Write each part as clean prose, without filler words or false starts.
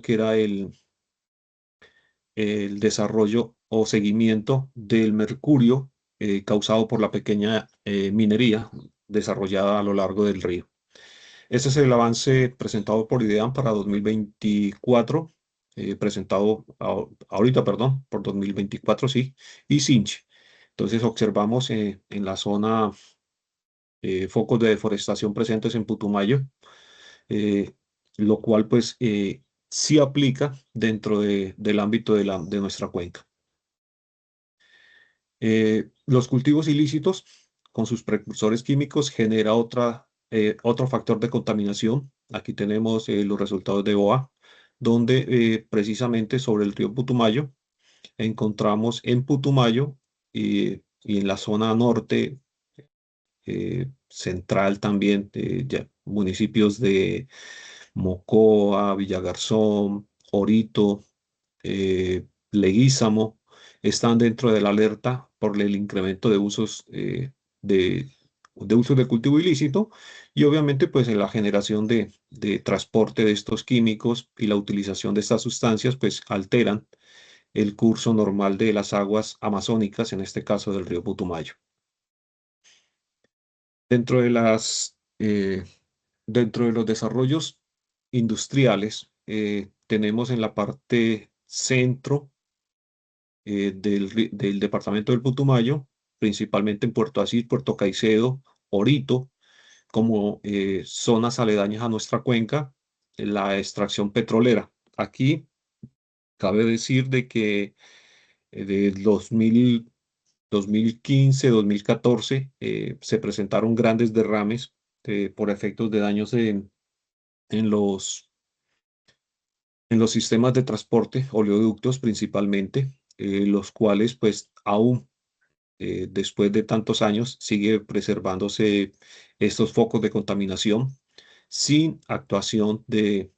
que era el desarrollo o seguimiento del mercurio causado por la pequeña minería desarrollada a lo largo del río. Este es el avance presentado por IDEAM para 2024, presentado ahorita, perdón, por 2024, sí, y Sinchi. Entonces observamos en la zona focos de deforestación presentes en Putumayo, eh, lo cual pues sí aplica dentro del ámbito de nuestra cuenca. Los cultivos ilícitos con sus precursores químicos genera otro factor de contaminación. Aquí tenemos los resultados de OA, donde precisamente sobre el río Putumayo encontramos en Putumayo y en la zona norte central también, municipios de Mocoa, Villagarzón, Orito, Leguízamo, están dentro de la alerta por el incremento de usos de, de usos de cultivo ilícito y obviamente pues en la generación de transporte de estos químicos y la utilización de estas sustancias pues alteran el curso normal de las aguas amazónicas, en este caso del río Putumayo. Dentro de dentro de los desarrollos industriales, tenemos en la parte centro del departamento del Putumayo, principalmente en Puerto Asís, Puerto Caicedo, Orito, como zonas aledañas a nuestra cuenca, la extracción petrolera. Aquí cabe decir de que de 2015, 2014, se presentaron grandes derrames por efectos de daños en en los sistemas de transporte, oleoductos principalmente, los cuales pues aún después de tantos años sigue preservándose estos focos de contaminación sin actuación de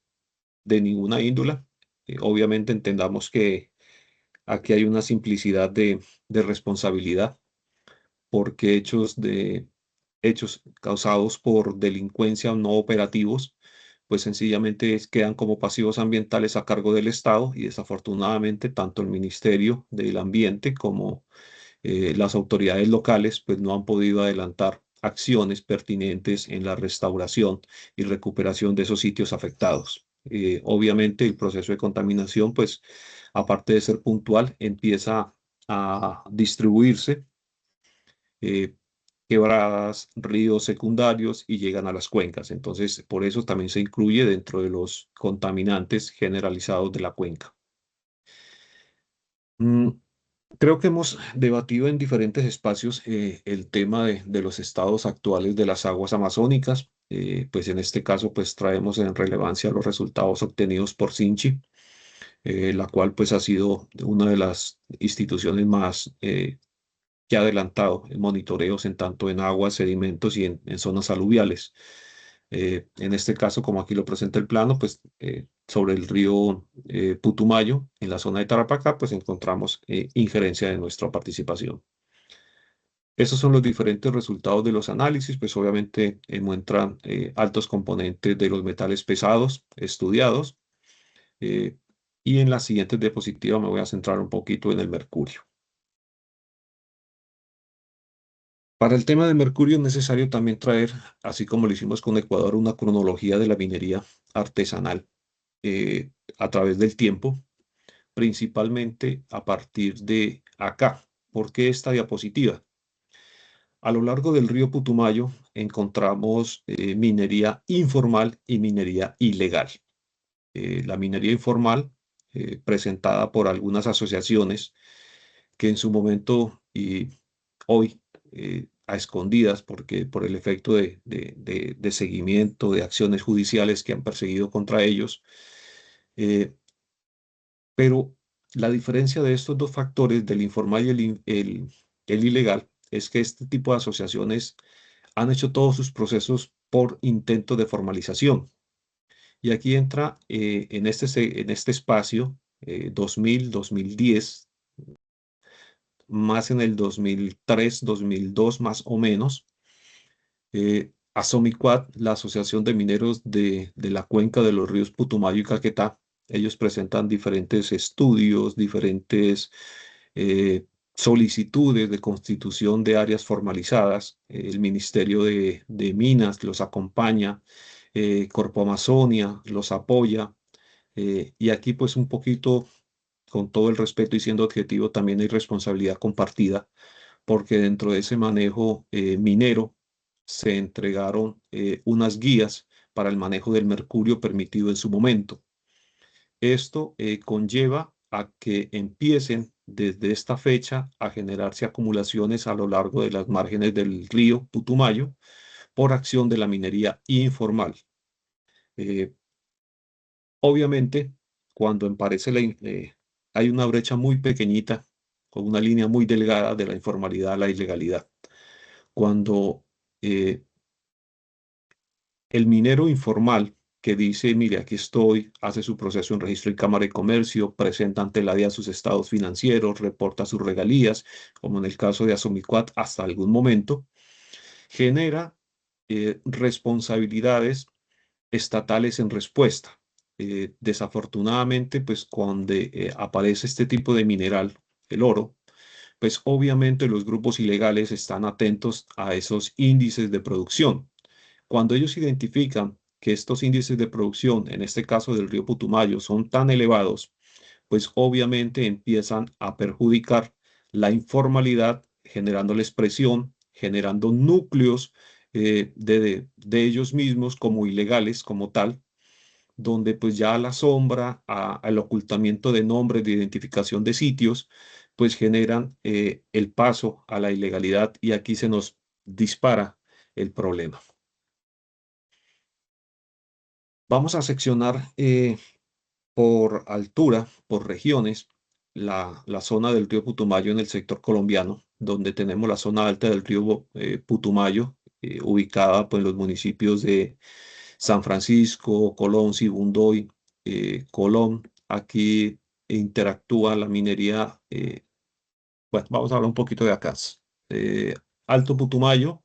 ninguna índole. Obviamente entendamos que aquí hay una simplicidad de responsabilidad porque hechos causados por delincuencia no operativos, pues sencillamente quedan como pasivos ambientales a cargo del Estado y desafortunadamente tanto el Ministerio del Ambiente como las autoridades locales pues no han podido adelantar acciones pertinentes en la restauración y recuperación de esos sitios afectados. Obviamente el proceso de contaminación pues aparte de ser puntual empieza a distribuirse eh, quebradas, ríos secundarios y llegan a las cuencas. Entonces, por eso también se incluye dentro de los contaminantes generalizados de la cuenca. Mm, Creo que hemos debatido en diferentes espacios el tema de los estados actuales de las aguas amazónicas. Pues en este caso, pues traemos en relevancia los resultados obtenidos por Sinchi, la cual pues ha sido una de las instituciones más que ha adelantado en monitoreos en tanto en aguas, sedimentos y en zonas aluviales. En este caso, como aquí lo presenta el plano, pues sobre el río Putumayo, en la zona de Tarapacá, pues encontramos injerencia de nuestra participación. Esos son los diferentes resultados de los análisis, pues obviamente muestran altos componentes de los metales pesados estudiados. eh, y en la siguiente diapositiva me voy a centrar un poquito en el mercurio. Para el tema de mercurio es necesario también traer, así como lo hicimos con Ecuador, una cronología de la minería artesanal eh, a través del tiempo, principalmente a partir de acá. ¿Por qué esta diapositiva? A lo largo del río Putumayo encontramos minería informal y minería ilegal. La minería informal, presentada por algunas asociaciones que en su momento y hoy a escondidas, porque por el efecto de seguimiento de acciones judiciales que han perseguido contra ellos. eh, pero la diferencia de estos dos factores, del informal y el ilegal, es que este tipo de asociaciones han hecho todos sus procesos por intento de formalización. Y aquí entra en este espacio 2000, 2010, más en el 2003, 2002 más o menos, Asomicuat, la Asociación de Mineros de la Cuenca de los Ríos Putumayo y Caquetá, Ellos presentan diferentes estudios, diferentes solicitudes de constitución de áreas formalizadas. El Ministerio de Minas los acompaña, Corpo Amazonia los apoya. Y aquí pues un poquito, con todo el respeto y siendo objetivo, también hay responsabilidad compartida, porque dentro de ese manejo minero se entregaron unas guías para el manejo del mercurio permitido en su momento. Esto conlleva a que empiecen desde esta fecha a generarse acumulaciones a lo largo de las márgenes del río Putumayo por acción de la minería informal. Eh, Obviamente, cuando hay una brecha muy pequeñita, con una línea muy delgada de la informalidad a la ilegalidad. Cuando eh, el minero informal que dice, mire, aquí estoy, hace su proceso en registro en Cámara de Comercio, presenta ante la DIA sus estados financieros, reporta sus regalías, como en el caso de Asomicuat hasta algún momento, genera responsabilidades estatales en respuesta. Desafortunadamente, pues cuando aparece este tipo de mineral, el oro, pues obviamente los grupos ilegales están atentos a esos índices de producción. Cuando ellos identifican que estos índices de producción, en este caso del río Putumayo, son tan elevados, pues obviamente empiezan a perjudicar la informalidad, generándoles presión, generando núcleos de ellos mismos como ilegales, como tal, donde pues ya a la sombra, al ocultamiento de nombres, de identificación de sitios, pues generan el paso a la ilegalidad y aquí se nos dispara el problema. Vamos a seccionar por altura, por regiones, la zona del río Putumayo en el sector colombiano, donde tenemos la zona alta del río Putumayo, ubicada pues, en los municipios de San Francisco, Colón, Sibundoy, Colón. Aquí interactúa la minería. Bueno, vamos a hablar un poquito de acá. Eh, Alto Putumayo,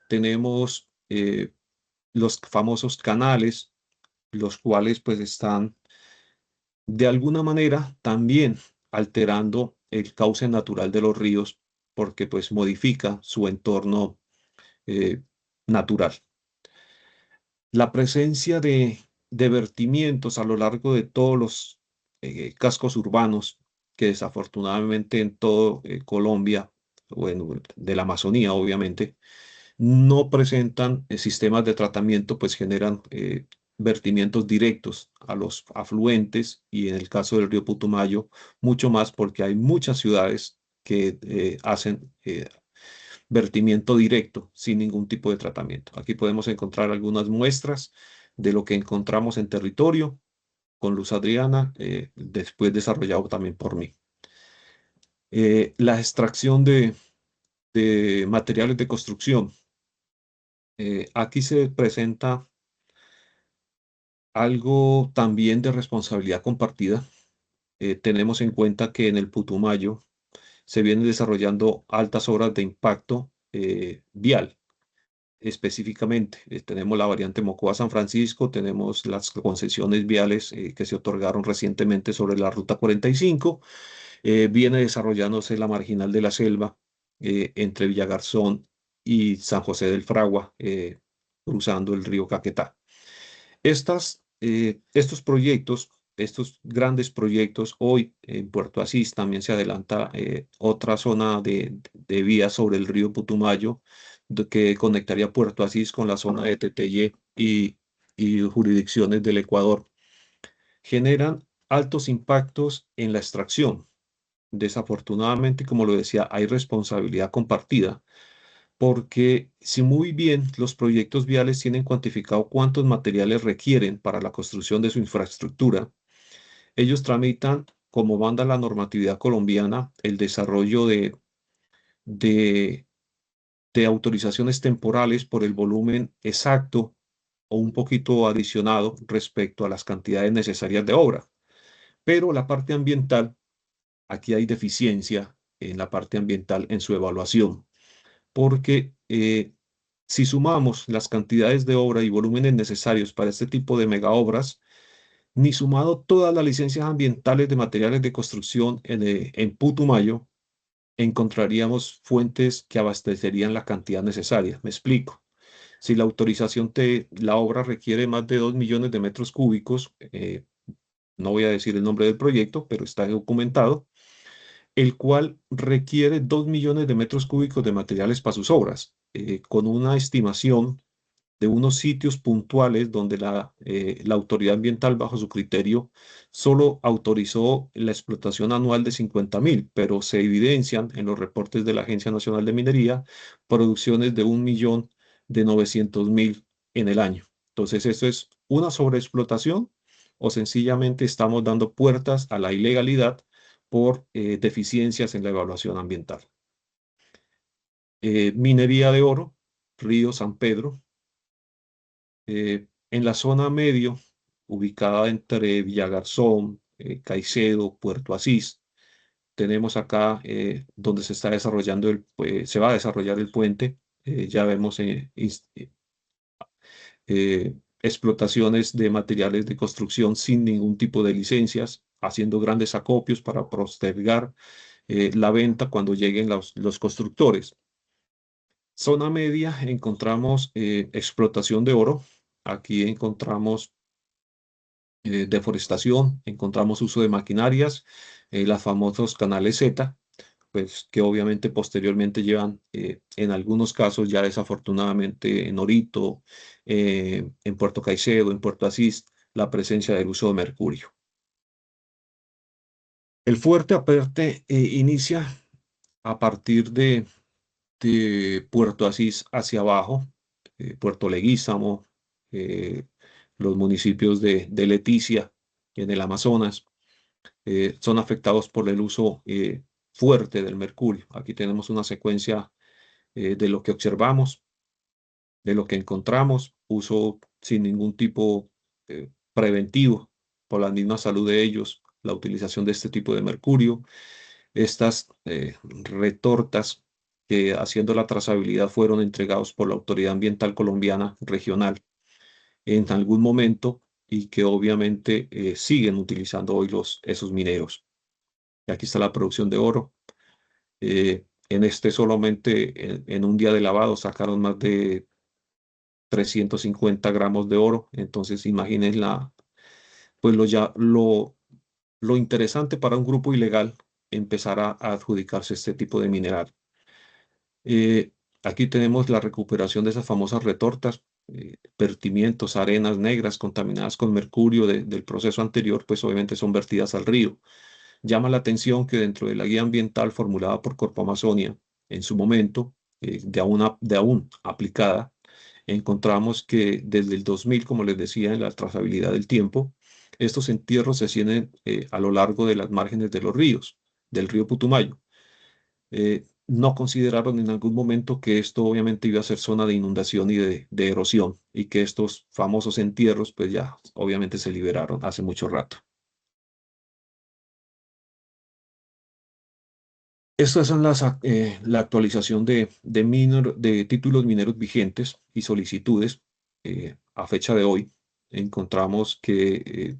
tenemos los famosos canales, los cuales pues están de alguna manera también alterando el cauce natural de los ríos porque pues modifica su entorno eh, natural. La presencia de vertimientos a lo largo de todos los cascos urbanos que desafortunadamente en todo Colombia, bueno, de la Amazonía obviamente, no presentan sistemas de tratamiento, pues generan vertimientos directos a los afluentes y en el caso del río Putumayo, mucho más porque hay muchas ciudades que hacen vertimiento directo sin ningún tipo de tratamiento. Aquí podemos encontrar algunas muestras de lo que encontramos en territorio con Luz Adriana, después desarrollado también por mí. La extracción de materiales de construcción. Aquí se presenta algo también de responsabilidad compartida. Tenemos en cuenta que en el Putumayo se vienen desarrollando altas obras de impacto vial. Específicamente, tenemos la variante Mocoa-San Francisco, tenemos las concesiones viales que se otorgaron recientemente sobre la Ruta 45, viene desarrollándose la Marginal de la Selva entre Villagarzón y San José del Fragua, cruzando el río Caquetá. Estos proyectos, estos grandes proyectos, hoy en Puerto Asís también se adelanta otra zona de vía sobre el río Putumayo que conectaría Puerto Asís con la zona de Teteyé y jurisdicciones del Ecuador. Generan altos impactos en la extracción. Desafortunadamente, como lo decía, hay responsabilidad compartida porque si muy bien los proyectos viales tienen cuantificado cuántos materiales requieren para la construcción de su infraestructura, ellos tramitan, como manda la normatividad colombiana, el desarrollo de, de autorizaciones temporales por el volumen exacto o un poquito adicionado respecto a las cantidades necesarias de obra. Pero la parte ambiental, aquí hay deficiencia en la parte ambiental en su evaluación porque si sumamos las cantidades de obra y volúmenes necesarios para este tipo de megaobras, Ni sumado todas las licencias ambientales de materiales de construcción en Putumayo, encontraríamos fuentes que abastecerían la cantidad necesaria. Me explico. Si la autorización la obra requiere más de 2 millones de metros cúbicos, no voy a decir el nombre del proyecto, pero está documentado, el cual requiere 2 millones de metros cúbicos de materiales para sus obras, con una estimación de unos sitios puntuales donde la autoridad ambiental, bajo su criterio, solo autorizó la explotación anual de 50.000, pero se evidencian en los reportes de la Agencia Nacional de Minería producciones de 1.900.000 en el año. Entonces, ¿esto es una sobreexplotación o sencillamente estamos dando puertas a la ilegalidad por deficiencias en la evaluación ambiental? Minería de oro, Río San Pedro. En la zona medio, ubicada entre Villagarzón, Caicedo, Puerto Asís, tenemos acá donde se está desarrollando se va a desarrollar el puente. Ya vemos explotaciones de materiales de construcción sin ningún tipo de licencias, haciendo grandes acopios para postergar la venta cuando lleguen los constructores. Zona media encontramos explotación de oro. Aquí encontramos deforestación, encontramos uso de maquinarias, las famosos canales Z, pues que obviamente posteriormente llevan, en algunos casos ya desafortunadamente en Orito, en Puerto Caicedo, en Puerto Asís, la presencia del uso de mercurio. El fuerte aparte inicia a partir de Puerto Asís hacia abajo, Puerto Leguízamo, eh, los municipios de Leticia en el Amazonas, son afectados por el uso fuerte del mercurio. Aquí tenemos una secuencia de lo que observamos, de lo que encontramos, uso sin ningún tipo preventivo por la misma salud de ellos, la utilización de este tipo de mercurio, estas retortas que haciendo la trazabilidad fueron entregados por la Autoridad Ambiental Colombiana Regional en algún momento y que obviamente siguen utilizando hoy esos mineros. Y aquí está la producción de oro. En este solamente en un día de lavado sacaron más de 350 gramos de oro. Entonces imaginen pues lo interesante para un grupo ilegal empezar a adjudicarse este tipo de mineral. Eh, Aquí tenemos la recuperación de esas famosas retortas, vertimientos, arenas negras contaminadas con mercurio del proceso anterior, pues obviamente son vertidas al río. Llama la atención que dentro de la guía ambiental formulada por Corpo Amazonia en su momento, de aún aplicada, encontramos que desde el 2000, como les decía, en la trazabilidad del tiempo, estos entierros se hacían a lo largo de las márgenes de los ríos, del río Putumayo. No consideraron en algún momento que esto obviamente iba a ser zona de inundación y de erosión y que estos famosos entierros pues ya obviamente se liberaron hace mucho rato. Estas son la actualización de títulos mineros vigentes y solicitudes a fecha de hoy. Encontramos que,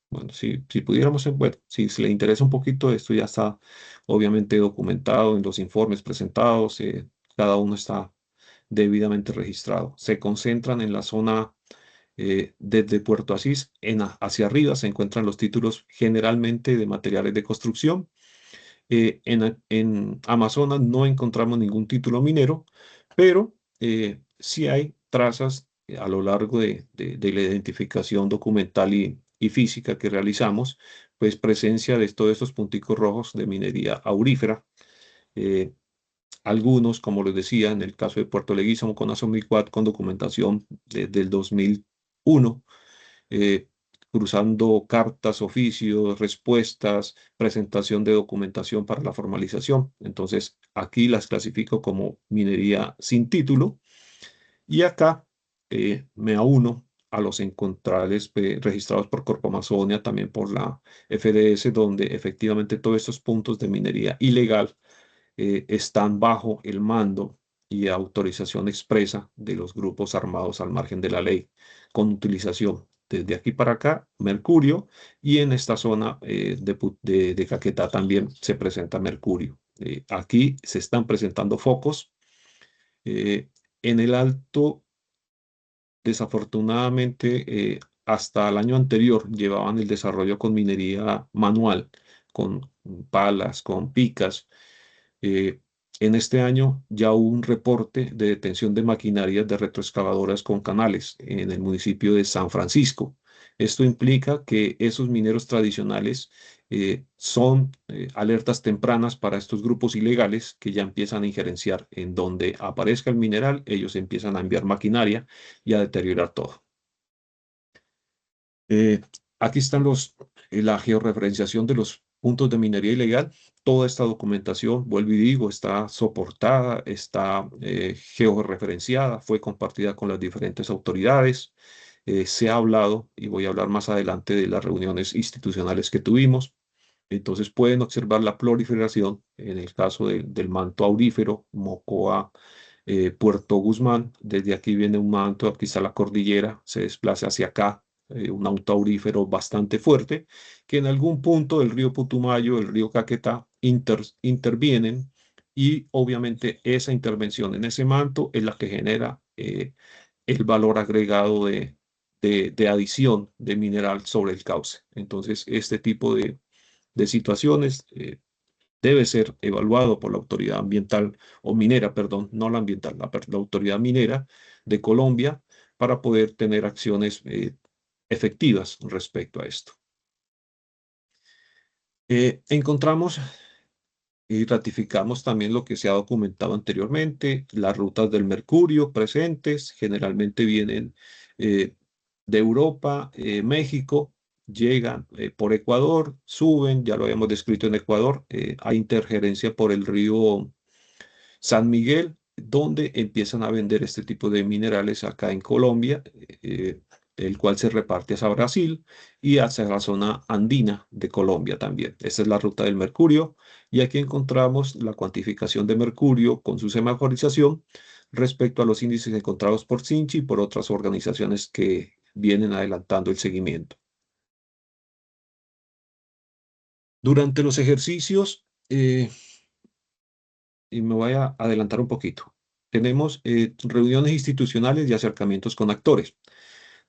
bueno, si pudiéramos, bueno, si se le interesa un poquito, esto ya está obviamente documentado en los informes presentados, cada uno está debidamente registrado. Se concentran en la zona desde Puerto Asís hacia arriba, se encuentran los títulos generalmente de materiales de construcción. En Amazonas no encontramos ningún título minero, pero sí hay trazas a lo largo de la identificación documental y física que realizamos, pues presencia de todos estos punticos rojos de minería aurífera. eh, Algunos, como les decía, en el caso de Puerto Leguízamo con Asomicuat, con documentación desde el 2001, eh, cruzando cartas, oficios, respuestas, presentación de documentación para la formalización. Entonces, aquí las clasifico como minería sin título y acá me auno a los encontrales registrados por Corpo Amazonia, también por la FDS, donde efectivamente todos estos puntos de minería ilegal están bajo el mando y autorización expresa de los grupos armados al margen de la ley, con utilización desde aquí para acá, mercurio, y en esta zona de Caquetá también se presenta mercurio. Aquí se están presentando focos. En el Alto, desafortunadamente, hasta el año anterior llevaban el desarrollo con minería manual, con palas, con picas. Eh, en este año ya hubo un reporte de detención de maquinarias de retroexcavadoras con canales en el municipio de San Francisco. Esto implica que esos mineros tradicionales son alertas tempranas para estos grupos ilegales que ya empiezan a injerenciar en donde aparezca el mineral, ellos empiezan a enviar maquinaria y a deteriorar todo. Eh, Aquí están la georreferenciación de los puntos de minería ilegal. Toda esta documentación, vuelvo y digo, está soportada, está georreferenciada, fue compartida con las diferentes autoridades. Se ha hablado, y voy a hablar más adelante de las reuniones institucionales que tuvimos. Entonces pueden observar la proliferación en el caso del manto aurífero, Mocoa, Puerto Guzmán. Desde aquí viene un manto, aquí está la cordillera, se desplaza hacia acá, un manto aurífero bastante fuerte, que en algún punto del río Putumayo, el río Caquetá, intervienen y obviamente esa intervención en ese manto es la que genera el valor agregado de adición de mineral sobre el cauce. Entonces, este tipo de situaciones debe ser evaluado por la autoridad ambiental o minera, perdón, no la ambiental, la autoridad minera de Colombia para poder tener acciones efectivas respecto a esto. Encontramos y ratificamos también lo que se ha documentado anteriormente, las rutas del mercurio presentes, generalmente vienen eh, de Europa, México, llegan por Ecuador, suben, ya lo habíamos descrito en Ecuador, hay interferencia por el río San Miguel, donde empiezan a vender este tipo de minerales acá en Colombia, el cual se reparte hacia Brasil y hacia la zona andina de Colombia también. Esa es la ruta del mercurio y aquí encontramos la cuantificación de mercurio con su semaforización respecto a los índices encontrados por Sinchi y por otras organizaciones que vienen adelantando el seguimiento. Durante los ejercicios, y me voy a adelantar un poquito. Tenemos reuniones institucionales y acercamientos con actores.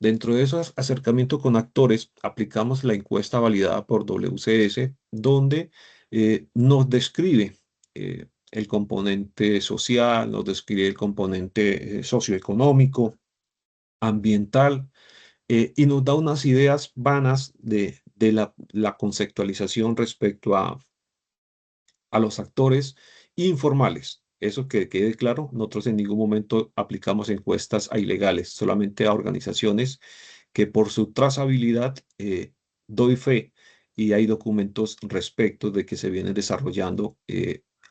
Dentro de esos acercamientos con actores, aplicamos la encuesta validada por WCS, donde nos describe el componente social, nos describe el componente socioeconómico, ambiental, y nos da unas ideas vanas de la conceptualización respecto a los actores informales. Eso que quede claro, nosotros en ningún momento aplicamos encuestas a ilegales, solamente a organizaciones que por su trazabilidad doy fe y hay documentos respecto de que se vienen desarrollando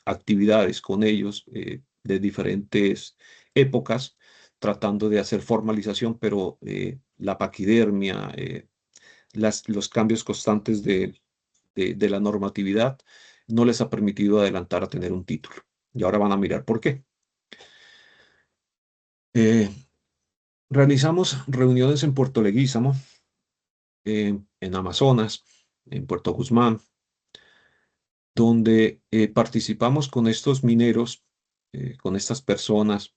actividades con ellos de diferentes épocas, tratando de hacer formalización, pero la paquidermia, los cambios constantes de la normatividad no les ha permitido adelantar a tener un título. Y ahora van a mirar por qué. Eh, Realizamos reuniones en Puerto Leguízamo, en Amazonas, en Puerto Guzmán, donde participamos con estos mineros, con estas personas,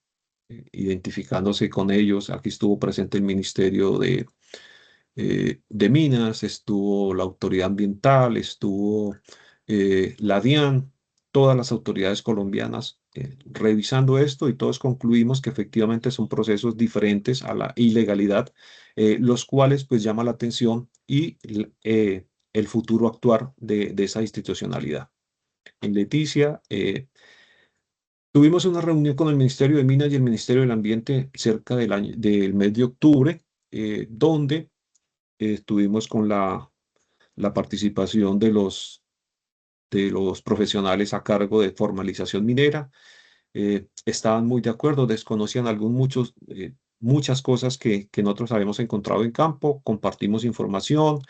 identificándose con ellos. Aquí estuvo presente el Ministerio de Minas, estuvo la autoridad ambiental, estuvo la DIAN, todas las autoridades colombianas revisando esto y todos concluimos que efectivamente son procesos diferentes a la ilegalidad, los cuales pues llama la atención y el futuro actuar de esa institucionalidad. En Leticia, tuvimos una reunión con el Ministerio de Minas y el Ministerio del Ambiente cerca del mes de octubre, donde estuvimos con la participación de los profesionales a cargo de formalización minera. Estaban muy de acuerdo, desconocían muchas cosas que nosotros habíamos encontrado en campo, compartimos información.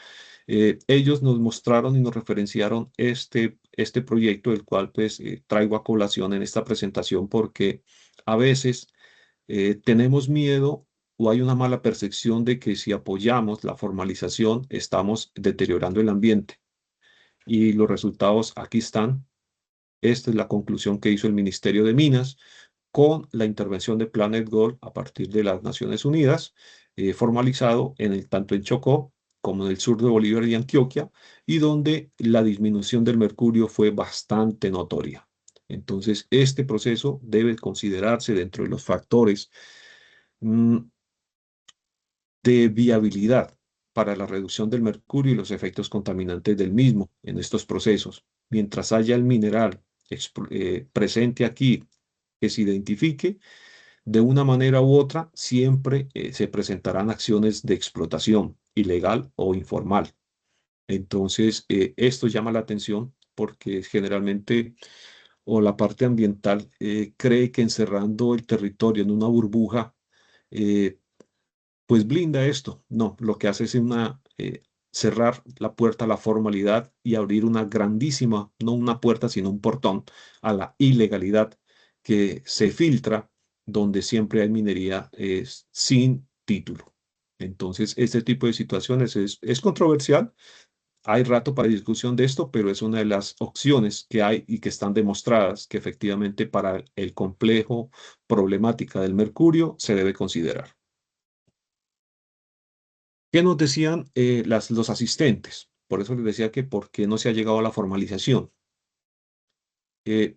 Ellos nos mostraron y nos referenciaron este proyecto, el cual pues traigo a colación en esta presentación porque a veces tenemos miedo o hay una mala percepción de que si apoyamos la formalización estamos deteriorando el ambiente. Y los resultados aquí están. Esta es la conclusión que hizo el Ministerio de Minas con la intervención de Planet Gold a partir de las Naciones Unidas, formalizado tanto en Chocó como en el sur de Bolívar y Antioquia, y donde la disminución del mercurio fue bastante notoria. Entonces, este proceso debe considerarse dentro de los factores mm, de viabilidad para la reducción del mercurio y los efectos contaminantes del mismo en estos procesos. Mientras haya el mineral presente aquí que se identifique, de una manera u otra, siempre se presentarán acciones de explotación ilegal o informal. Entonces, esto llama la atención porque generalmente o la parte ambiental cree que encerrando el territorio en una burbuja, eh, pues blinda esto. No, lo que hace es cerrar la puerta a la formalidad y abrir una grandísima, no una puerta, sino un portón a la ilegalidad que se filtra donde siempre hay minería sin título. Entonces, este tipo de situaciones es controversial. Hay rato para discusión de esto, pero es una de las opciones que hay y que están demostradas que efectivamente para el complejo problemática del mercurio se debe considerar. ¿Qué nos decían los asistentes? Por eso les decía que por qué no se ha llegado a la formalización. Eh,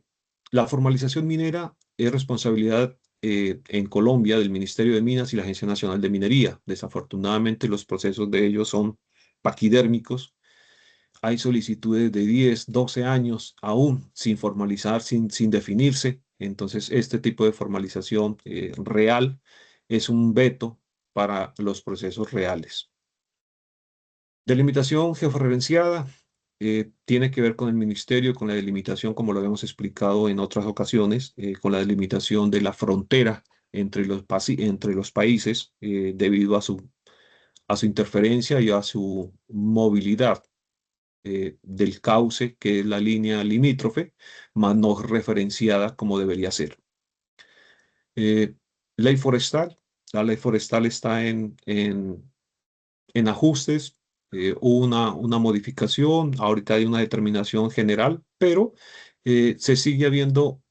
la formalización minera es responsabilidad en Colombia del Ministerio de Minas y la Agencia Nacional de Minería. Desafortunadamente los procesos de ellos son paquidérmicos. Hay solicitudes de 10, 12 años aún sin formalizar, sin definirse. Entonces, este tipo de formalización real es un veto para los procesos reales. Delimitación georreferenciada tiene que ver con el ministerio, con la delimitación, como lo habíamos explicado en otras ocasiones, con la delimitación de la frontera entre los países debido a su interferencia y a su movilidad del cauce, que es la línea limítrofe, más no referenciada como debería ser. Eh, ley forestal. La ley forestal está en ajustes, hubo una modificación, ahorita hay una determinación general, pero se sigue habiendo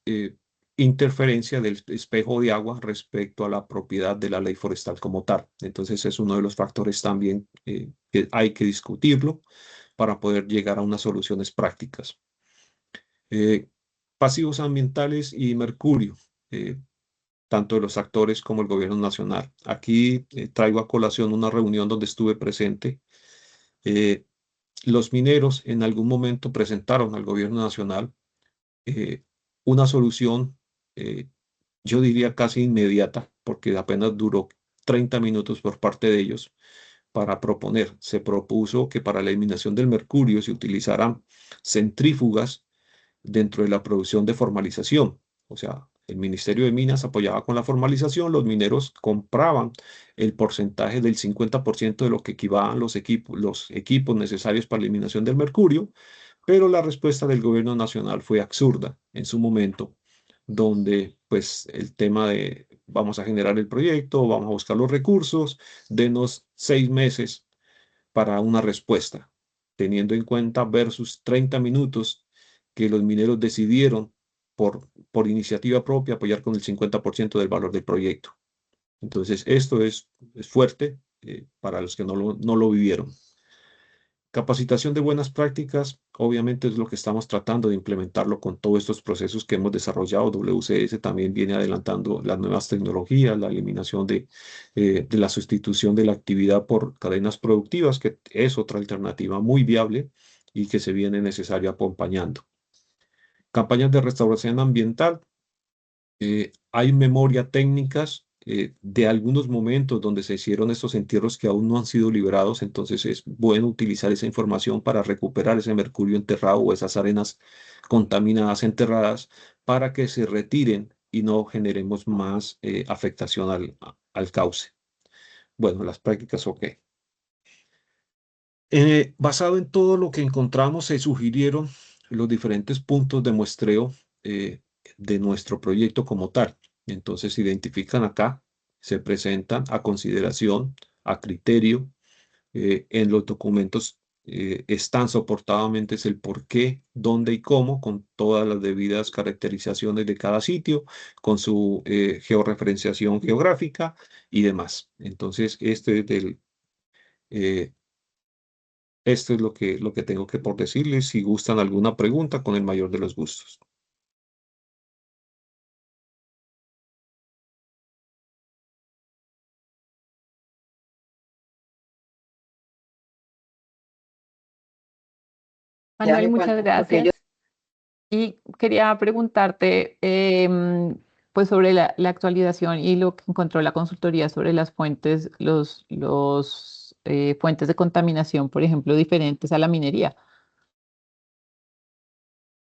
interferencia del espejo de agua respecto a la propiedad de la ley forestal como tal. Entonces es uno de los factores también que hay que discutirlo para poder llegar a unas soluciones prácticas. Eh, pasivos ambientales y mercurio. Tanto de los actores como el gobierno nacional. Aquí traigo a colación una reunión donde estuve presente. Eh, los mineros en algún momento presentaron al gobierno nacional eh, una solución, eh, yo diría casi inmediata, porque apenas duró 30 minutos por parte de ellos para proponer. Se propuso que para la eliminación del mercurio se utilizaran centrífugas dentro de la producción de formalización. O sea, el Ministerio de Minas apoyaba con la formalización, los mineros compraban el porcentaje del 50% de lo que equivaban los equipos necesarios para la eliminación del mercurio, pero la respuesta del gobierno nacional fue absurda en su momento, donde pues el tema de vamos a generar el proyecto, vamos a buscar los recursos, denos 6 meses para una respuesta, teniendo en cuenta versus 30 minutos que los mineros decidieron por iniciativa propia apoyar con el 50% del valor del proyecto. Entonces, esto es fuerte para los que no lo vivieron. Capacitación de buenas prácticas, obviamente es lo que estamos tratando de implementarlo con todos estos procesos que hemos desarrollado. WCS también viene adelantando las nuevas tecnologías, la eliminación de la sustitución de la actividad por cadenas productivas, que es otra alternativa muy viable y que se viene necesario acompañando. Campañas de restauración ambiental, hay memoria técnicas de algunos momentos donde se hicieron estos entierros que aún no han sido liberados, entonces es bueno utilizar esa información para recuperar ese mercurio enterrado o esas arenas contaminadas enterradas para que se retiren y no generemos más afectación al cauce. Bueno, las prácticas, ok. Basado en todo lo que encontramos, se sugirieron los diferentes puntos de muestreo de nuestro proyecto como tal. Entonces se identifican acá, se presentan a consideración, a criterio. En los documentos están soportadamente el por qué, dónde y cómo, con todas las debidas caracterizaciones de cada sitio, con su georreferenciación geográfica y demás. Entonces, eh, esto es lo que tengo que por decirles. Si gustan alguna pregunta, con el mayor de los gustos. Manuel, muchas gracias. Y quería preguntarte pues sobre la actualización y lo que encontró la consultoría sobre las fuentes, los fuentes de contaminación, por ejemplo, diferentes a la minería.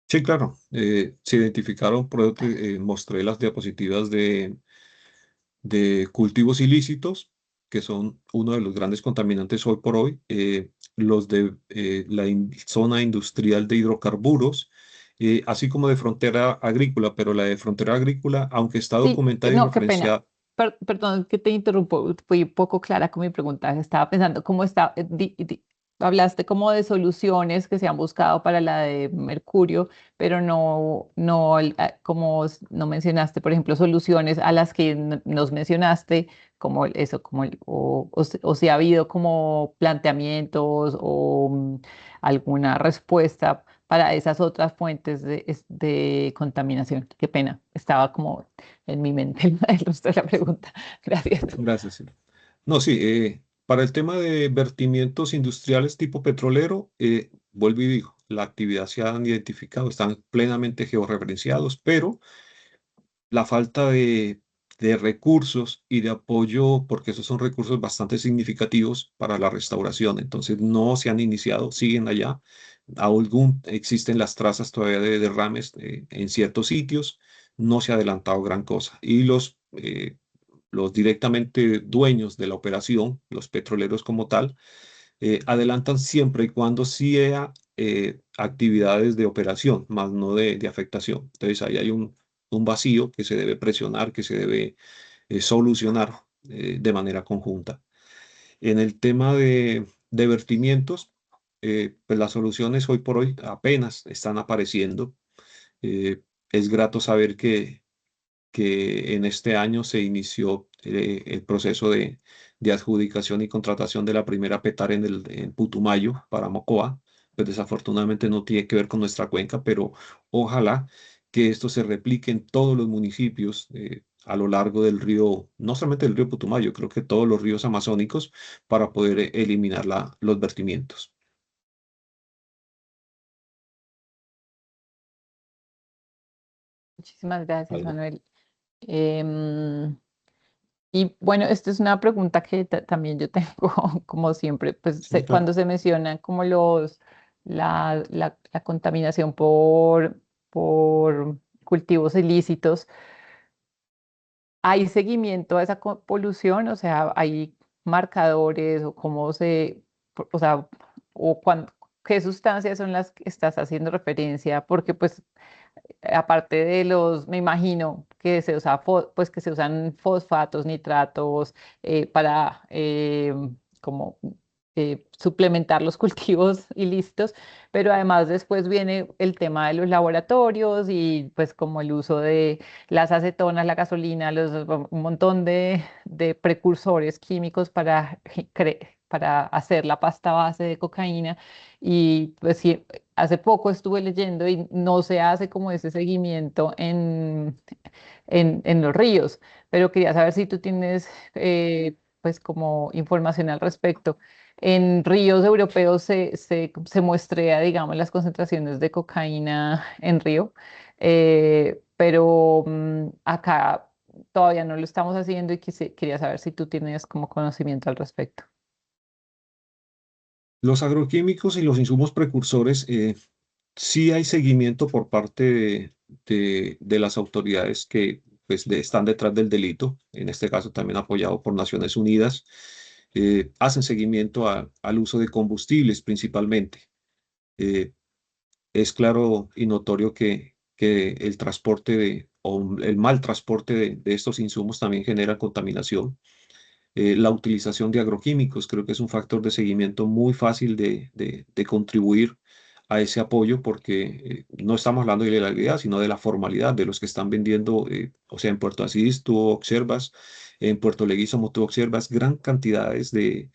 Sí, claro. Se identificaron, por eso mostré las diapositivas de cultivos ilícitos, que son uno de los grandes contaminantes hoy por hoy, los de zona industrial de hidrocarburos, así como de frontera agrícola, pero la de frontera agrícola, aunque está Sí, documentada y no, qué pena. referenciada. Perdón que te interrumpo, fui poco clara con mi pregunta. Estaba pensando cómo está, hablaste como de soluciones que se han buscado para la de mercurio, pero como no mencionaste, por ejemplo, soluciones a las que nos mencionaste, como eso, o si ha habido como planteamientos o alguna respuesta para esas otras fuentes de contaminación. Qué pena, estaba como en mi mente el resto de la pregunta. Gracias. Gracias. Sí. No, sí, para el tema de vertimientos industriales tipo petrolero, vuelvo y digo, la actividad se han identificado, están plenamente georreferenciados, pero la falta de recursos y de apoyo, porque esos son recursos bastante significativos para la restauración, entonces no se han iniciado, siguen allá. Existen las trazas todavía de derrames en ciertos sitios, no se ha adelantado gran cosa. Y los directamente dueños de la operación, los petroleros como tal, adelantan siempre y cuando sea actividades de operación, más no de afectación. Entonces ahí hay un vacío que se debe presionar, que se debe solucionar de manera conjunta. En el tema de vertimientos, pues las soluciones hoy por hoy apenas están apareciendo. Es grato saber que en este año se inició el proceso de adjudicación y contratación de la primera PETAR en Putumayo para Mocoa. Pues desafortunadamente no tiene que ver con nuestra cuenca, pero ojalá que esto se replique en todos los municipios a lo largo del río, no solamente el río Putumayo, creo que todos los ríos amazónicos para poder eliminar los vertimientos. Muchísimas gracias, Algo. Manuel. Em, y bueno, esta es una pregunta que también yo tengo, como siempre, pues Sí, claro. cuando se menciona como la contaminación por cultivos ilícitos, ¿hay seguimiento a esa polución? O sea, ¿hay marcadores o o sea, qué sustancias son las que estás haciendo referencia? Porque pues aparte de me imagino que pues que se usan fosfatos, nitratos para como suplementar los cultivos ilícitos, pero además después viene el tema de los laboratorios y pues como el uso de las acetonas, la gasolina, un montón de precursores químicos para hacer la pasta base de cocaína. Y pues sí, hace poco estuve leyendo y no se hace como ese seguimiento en los ríos, pero quería saber si tú tienes pues como información al respecto. En ríos europeos se muestrea, digamos, las concentraciones de cocaína en río, pero acá todavía no lo estamos haciendo y quería saber si tú tienes como conocimiento al respecto. Los agroquímicos y los insumos precursores, sí hay seguimiento por parte de las autoridades que pues, están detrás del delito, en este caso también apoyado por Naciones Unidas, hacen seguimiento al uso de combustibles principalmente. Es claro y notorio que el transporte el mal transporte de estos insumos también genera contaminación. La utilización de agroquímicos creo que es un factor de seguimiento muy fácil de contribuir a ese apoyo porque no estamos hablando de ilegalidad, sino de la formalidad de los que están vendiendo. O sea, en Puerto Asís tú observas, en Puerto Leguízamo tú observas gran cantidades de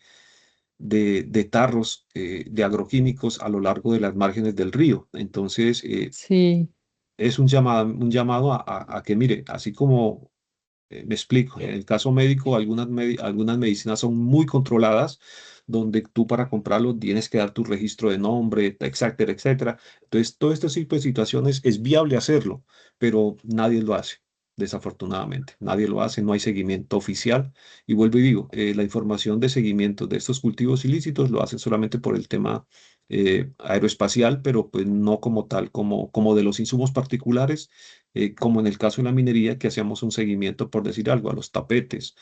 tarros de agroquímicos a lo largo de las márgenes del río. Entonces, Sí, es un llamado a que, mire, así como me explico. En el caso médico, algunas medicinas son muy controladas, donde tú para comprarlo tienes que dar tu registro de nombre, etcétera, etcétera. Entonces, todo este tipo de situaciones es viable hacerlo, pero nadie lo hace, desafortunadamente. Nadie lo hace, no hay seguimiento oficial. Y vuelvo y digo, la información de seguimiento de estos cultivos ilícitos lo hacen solamente por el tema aeroespacial, pero pues no como tal, como de los insumos particulares, como en el caso de la minería, que hacíamos un seguimiento, por decir algo, a los tapetes,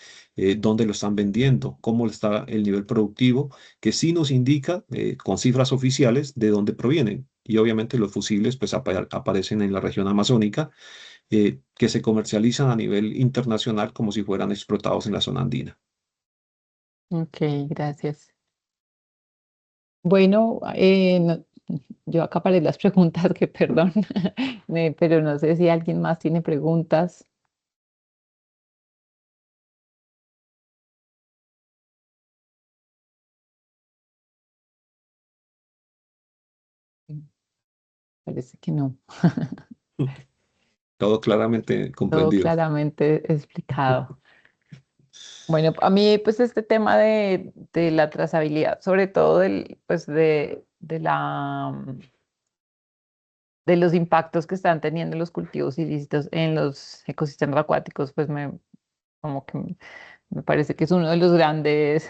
dónde lo están vendiendo, cómo está el nivel productivo, que sí nos indica con cifras oficiales de dónde provienen. Y obviamente los fusibles pues aparecen en la región amazónica, que se comercializan a nivel internacional como si fueran explotados en la zona andina. ok, gracias. Bueno, yo acaparé las preguntas, que perdón, pero no sé si alguien más tiene preguntas. Parece que no. Todo claramente Todo comprendido. claramente explicado. Bueno, a mí pues este tema de la trazabilidad, sobre todo pues de de los impactos que están teniendo los cultivos ilícitos en los ecosistemas acuáticos, pues como que me parece que es uno de los grandes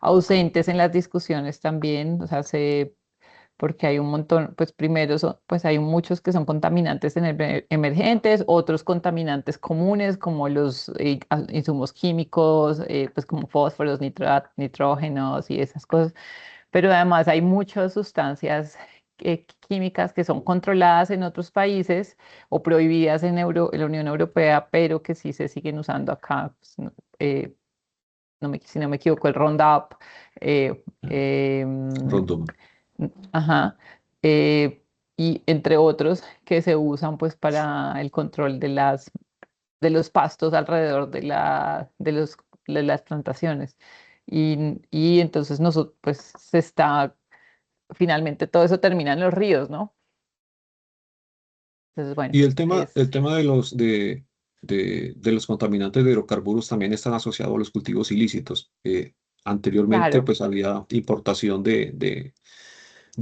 ausentes en las discusiones también. O sea, porque hay un montón, pues primero pues hay muchos que son contaminantes emergentes, otros contaminantes comunes como los insumos químicos, pues como fósforos, nitrógenos y esas cosas, pero además hay muchas sustancias químicas que son controladas en otros países o prohibidas en la Unión Europea, pero que sí se siguen usando acá. Pues, eh, si no me equivoco, el Roundup. eh, em, Rondón. ajá. eh, y entre otros que se usan pues para el control de los pastos alrededor de las plantaciones. Y entonces nosotros, pues finalmente todo eso termina en los ríos, ¿no? Entonces, bueno, Y es el tema de los contaminantes de hidrocarburos también están asociados a los cultivos ilícitos. Anteriormente, claro. pues había importación de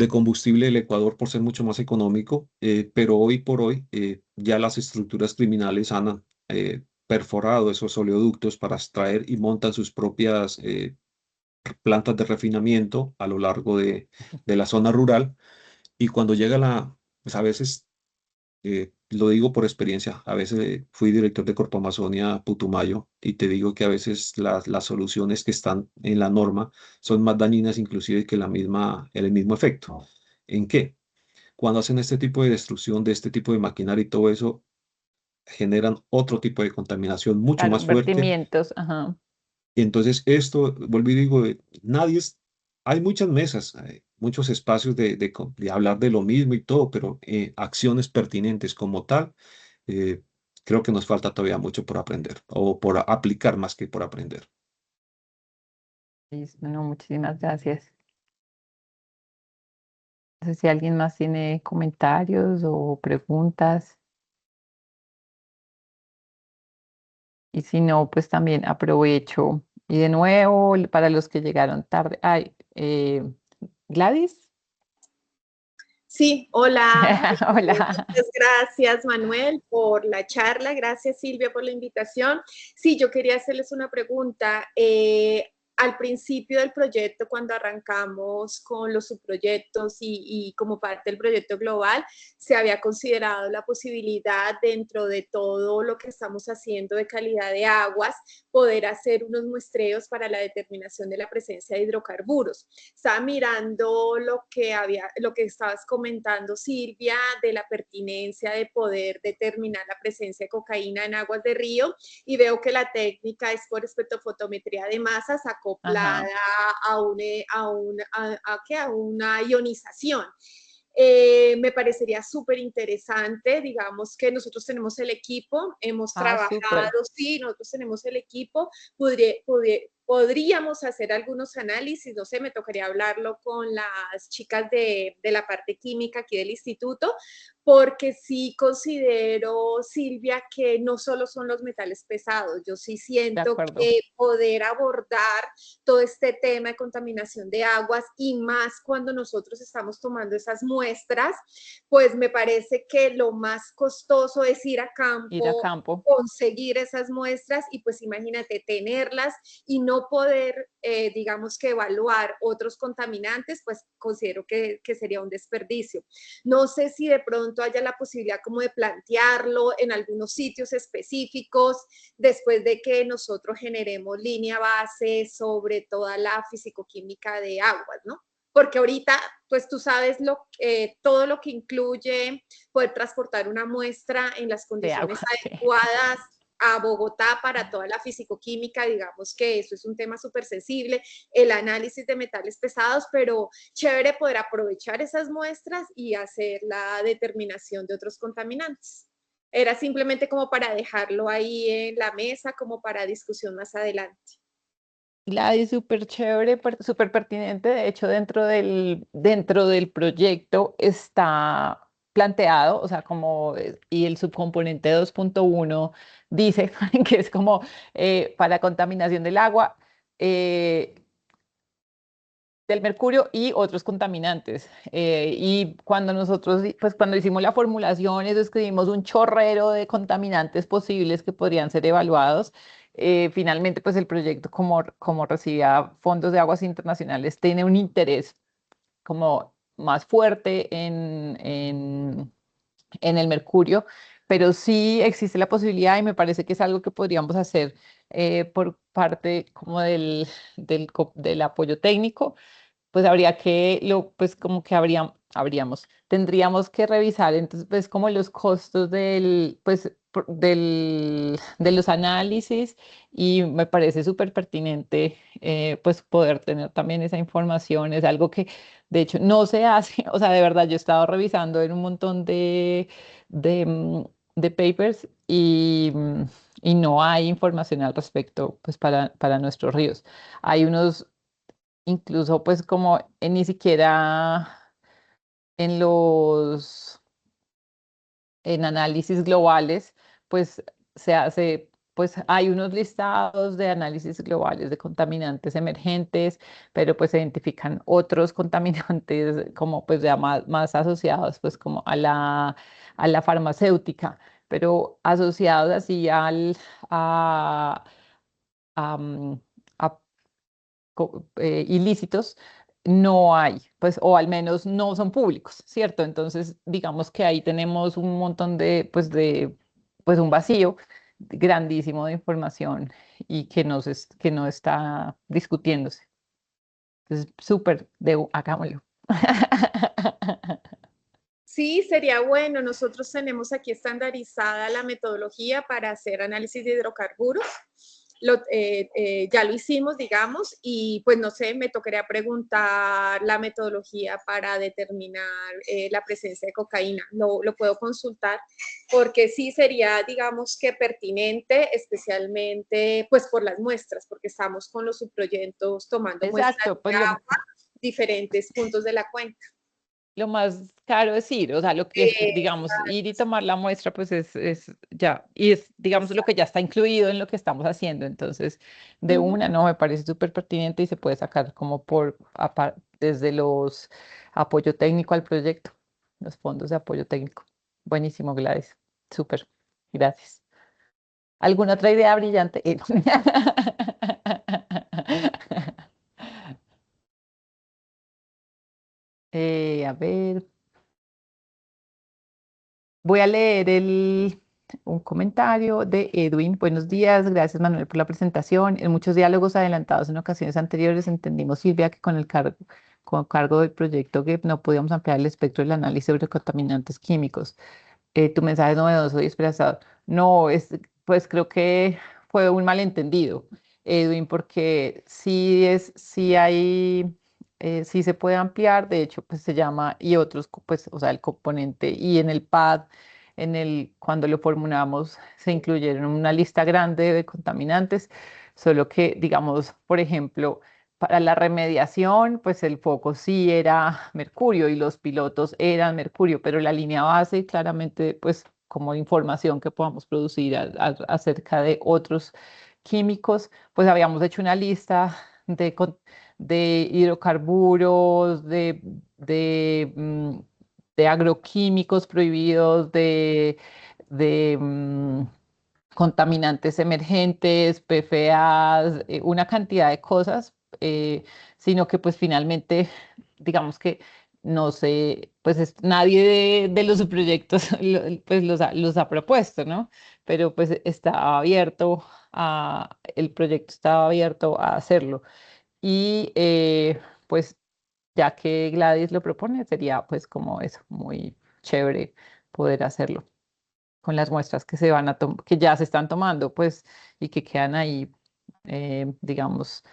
combustible del Ecuador por ser mucho más económico, pero hoy por hoy ya las estructuras criminales han perforado esos oleoductos para extraer y montan sus propias plantas de refinamiento a lo largo de la zona rural. Y cuando llega pues a veces lo digo por experiencia, a veces fui director de Corpo Amazonia Putumayo y te digo que a veces las soluciones que están en la norma son más dañinas inclusive que el mismo efecto. ¿En qué? Cuando hacen este tipo de destrucción de este tipo de maquinaria y todo eso, generan otro tipo de contaminación mucho Claro, más fuerte. vertimientos, ajá. Y entonces esto, vuelvo y digo, nadie es, hay muchas mesas, hay muchos espacios de hablar de lo mismo y todo, pero acciones pertinentes como tal, eh, creo que nos falta todavía mucho por aprender o por aplicar más que por aprender. Listo, no, muchísimas gracias. No sé si alguien más tiene comentarios o preguntas. Y si no, pues también aprovecho. Y de nuevo, para los que llegaron tarde. Ay, Gladys. Sí, hola. Hola. Muchas gracias, Manuel, por la charla. Gracias, Silvia, por la invitación. Sí, yo quería hacerles una pregunta. al principio del proyecto, cuando arrancamos con los subproyectos y como parte del proyecto global, se había considerado la posibilidad dentro de todo lo que estamos haciendo de calidad de aguas, poder hacer unos muestreos para la determinación de la presencia de hidrocarburos. Estaba mirando lo que estabas comentando, Silvia, de la pertinencia de poder determinar la presencia de cocaína en aguas de río, y veo que la técnica es por espectrofotometría de masas acoplada a una ionización. Me parecería súper interesante, digamos que nosotros tenemos el equipo, hemos trabajado, súper. sí, nosotros tenemos el equipo, podríamos hacer algunos análisis, no sé, me tocaría hablarlo con las chicas de la parte química aquí del instituto, porque sí considero, Silvia, que no solo son los metales pesados, yo sí siento que poder abordar todo este tema de contaminación de aguas y más cuando nosotros estamos tomando esas muestras, pues me parece que lo más costoso es ir a campo, conseguir esas muestras y pues imagínate tenerlas y no poder, digamos que evaluar otros contaminantes, pues considero que sería un desperdicio. No sé si de pronto haya la posibilidad como de plantearlo en algunos sitios específicos después de que nosotros generemos línea base sobre toda la fisicoquímica de aguas, ¿no? Porque ahorita, pues tú sabes todo lo que incluye poder transportar una muestra en las condiciones adecuadas a Bogotá para toda la fisicoquímica, digamos que eso es un tema súper sensible, el análisis de metales pesados, pero chévere poder aprovechar esas muestras y hacer la determinación de otros contaminantes. Era simplemente como para dejarlo ahí en la mesa, como para discusión más adelante. Gladys, súper chévere, súper pertinente. De hecho, dentro del proyecto está planteado, o sea, y el subcomponente 2.1 dice que es como para contaminación del agua, del mercurio y otros contaminantes. Y cuando nosotros, pues cuando hicimos la formulación, eso escribimos un chorrero de contaminantes posibles que podrían ser evaluados. Finalmente, pues el proyecto, como recibía fondos de aguas internacionales, tiene un interés como más fuerte en el mercurio, pero sí existe la posibilidad y me parece que es algo que podríamos hacer por parte como del apoyo técnico. Pues habría pues como que tendríamos que revisar entonces pues como los costos de los análisis, y me parece súper pertinente pues poder tener también esa información. Es algo que de hecho no se hace, o sea, de verdad yo he estado revisando en un montón de papers y no hay información al respecto pues para nuestros ríos. Hay unos incluso pues como ni siquiera en en análisis globales, pues pues hay unos listados de análisis globales de contaminantes emergentes, pero pues se identifican otros contaminantes como pues ya más asociados pues como a la farmacéutica, pero asociados así a, a, a ilícitos no hay, pues, o al menos no son públicos, ¿cierto? Entonces, digamos que ahí tenemos un montón pues un vacío grandísimo de información y que no está discutiéndose. Entonces, súper, hagámoslo. Sí, sería bueno. Nosotros tenemos aquí estandarizada la metodología para hacer análisis de hidrocarburos. Ya lo hicimos, digamos, y pues no sé, me tocaría preguntar la metodología para determinar la presencia de cocaína. Lo puedo consultar porque sí sería, digamos que pertinente, especialmente pues por las muestras, porque estamos con los subproyectos tomando muestras Pues de agua, diferentes puntos de la cuenca. lo más caro es ir, o sea, lo que, digamos, ir y tomar la muestra, pues es ya, y es, digamos, lo que ya está incluido en lo que estamos haciendo. Entonces, de una, no, me parece súper pertinente y se puede sacar como desde los apoyo técnico al proyecto, los fondos de apoyo técnico. Buenísimo, Gladys. Súper. Gracias. ¿Alguna otra idea brillante? A ver, voy a leer un comentario de Edwin. Buenos días, gracias Manuel por la presentación. En muchos diálogos adelantados en ocasiones anteriores entendimos, Silvia, que con cargo del proyecto que no podíamos ampliar el espectro del análisis sobre contaminantes químicos. Tu mensaje es novedoso y esperanzador. No, pues creo que fue un malentendido, Edwin, porque sí se puede ampliar, de hecho, pues se llama, y otros, pues, o sea, el componente, y en el pad, cuando lo formulamos, se incluyeron una lista grande de contaminantes, solo que, digamos, por ejemplo, para la remediación, pues el foco sí era mercurio y los pilotos eran mercurio, pero la línea base claramente, pues como información que podamos producir acerca de otros químicos, pues habíamos hecho una lista de hidrocarburos, de agroquímicos prohibidos, de contaminantes emergentes, PFAS, una cantidad de cosas, sino que pues finalmente, digamos que no sé, pues nadie de los proyectos pues los ha propuesto, ¿no? Pero pues el proyecto estaba abierto a hacerlo. Y pues ya que Gladys lo propone, sería pues como eso, muy chévere poder hacerlo con las muestras que que ya se están tomando, pues, y que quedan ahí, digamos,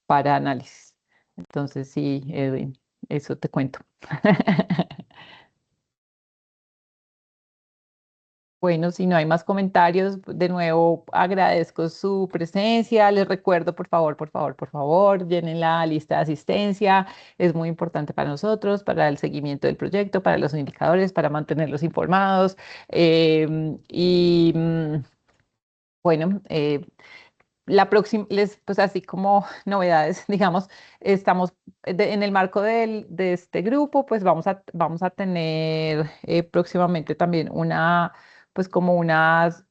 para análisis. Entonces, sí, Edwin, eso te cuento. Bueno, si no hay más comentarios, de nuevo agradezco su presencia. Les recuerdo, por favor, llenen la lista de asistencia. Es muy importante para nosotros, para el seguimiento del proyecto, para los indicadores, para mantenerlos informados. Bueno, la próxima, pues así como novedades, digamos, estamos en el marco de este grupo, pues vamos a tener próximamente también pues como unas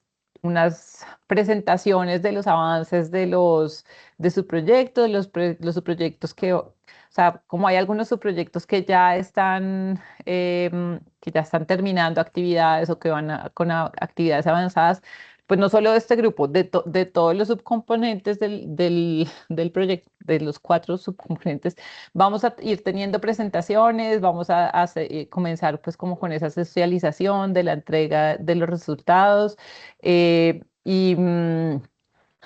presentaciones de los avances de su proyecto, los subproyectos o sea, como hay algunos subproyectos que ya están terminando actividades o que con actividades avanzadas, pues no solo de este grupo, de todos los subcomponentes del proyecto, de los 4 subcomponentes, vamos a ir teniendo presentaciones, vamos comenzar pues como con esa socialización de la entrega de los resultados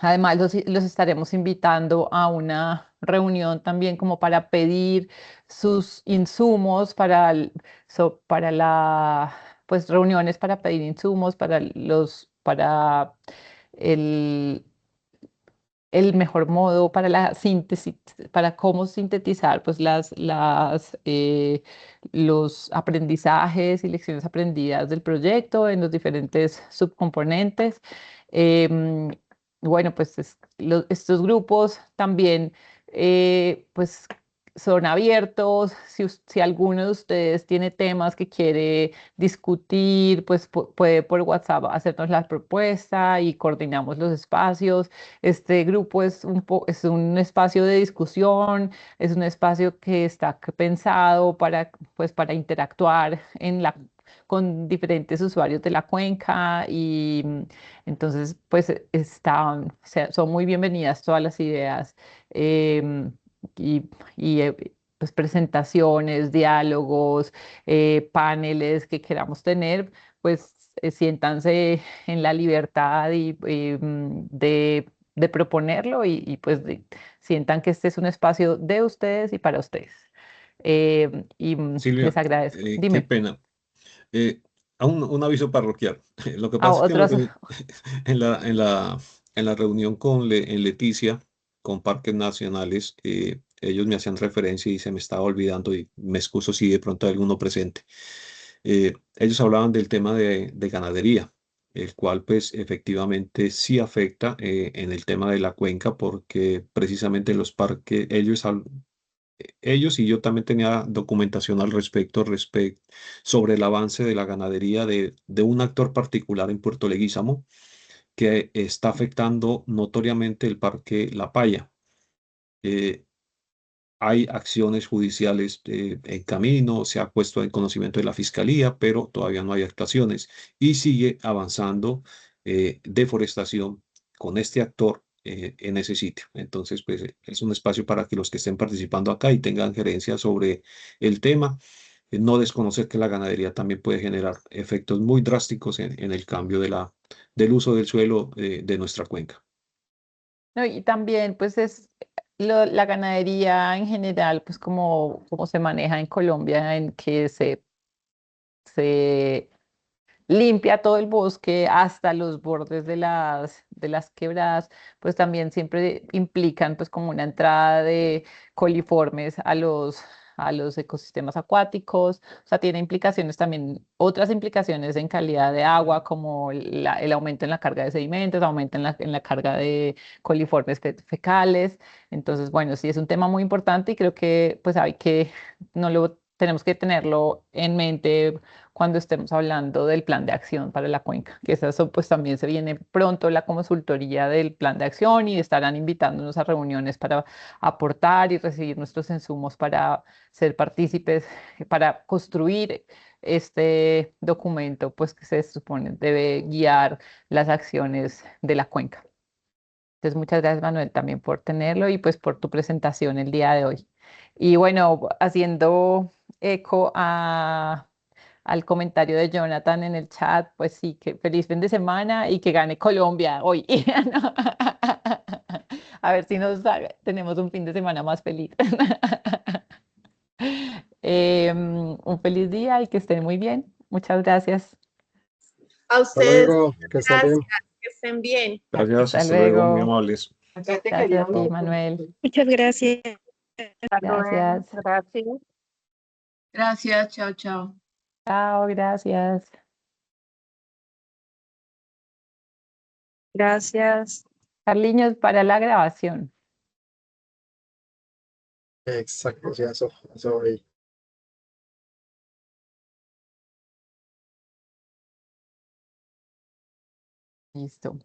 además los estaremos invitando a una reunión también como para pedir sus insumos para pues reuniones para pedir insumos para el, el mejor modo para la síntesis, para cómo sintetizar pues los aprendizajes y lecciones aprendidas del proyecto en los diferentes subcomponentes. Em, bueno, pues estos grupos también pues son abiertos. Si alguno de ustedes tiene temas que quiere discutir, pues puede por WhatsApp hacernos la propuesta y coordinamos los espacios. Este grupo es un espacio de discusión, es un espacio que está pensado pues, para interactuar con diferentes usuarios de la cuenca y entonces pues son muy bienvenidas todas las ideas em, y pues presentaciones, diálogos, paneles que queramos tener, pues siéntanse en la libertad de proponerlo pues sientan que este es un espacio de ustedes y para ustedes. Les Silvia, agradezco. qué Dime, pena. Eh, un aviso parroquial. Lo que a pasa es que otros. en en la reunión en Leticia, con Parques Nacionales, ellos me hacían referencia y se me estaba olvidando y me excuso si de pronto hay alguno presente. Ellos hablaban del tema de ganadería, el cual pues efectivamente sí afecta en el tema de la cuenca porque precisamente los parques, ellos y yo también tenía documentación al respecto sobre el avance de la ganadería de un actor particular en Puerto Leguízamo que está afectando notoriamente el Parque La Paya. Eh, Hay acciones judiciales en camino, se ha puesto en conocimiento de la Fiscalía, pero todavía no hay actuaciones y sigue avanzando deforestación con este actor en ese sitio. Entonces, pues es un espacio para que los que estén participando acá y tengan gerencia sobre el tema, no desconocer que la ganadería también puede generar efectos muy drásticos en el cambio del uso del suelo de nuestra cuenca. No, y también, pues es la ganadería en general, pues como se maneja en Colombia, en que se limpia todo el bosque hasta los bordes de las quebradas, pues también siempre implican pues como una entrada de coliformes a los ecosistemas acuáticos, o sea, tiene implicaciones también, otras implicaciones en calidad de agua, como el aumento en la carga de sedimentos, aumento en la carga de coliformes fecales. Entonces, bueno, sí es un tema muy importante y creo que pues hay que, no lo tenemos que tenerlo en mente cuando estemos hablando del plan de acción para la cuenca, que eso pues también se viene pronto la consultoría del plan de acción y estarán invitándonos a reuniones para aportar y recibir nuestros insumos para ser partícipes, para construir este documento pues que se supone debe guiar las acciones de la cuenca. Entonces, muchas gracias, Manuel, también por tenerlo y pues por tu presentación el día de hoy. Y bueno, haciendo eco al comentario de Jonathan en el chat, pues sí, que feliz fin de semana y que gane Colombia hoy. ¿No? A ver si tenemos un fin de semana más feliz. Un feliz día y que estén muy bien. Muchas gracias. A Hasta ustedes, luego, que estén gracias, bien. que estén bien. Gracias, Hasta hasta luego, muy luego. amables. Gracias a ti, Manuel. Muchas gracias. Gracias. Gracias. Gracias, chao, chao. Chao, gracias. Gracias. Carliños, para la grabación. Exacto, sí, eso vi. Listo.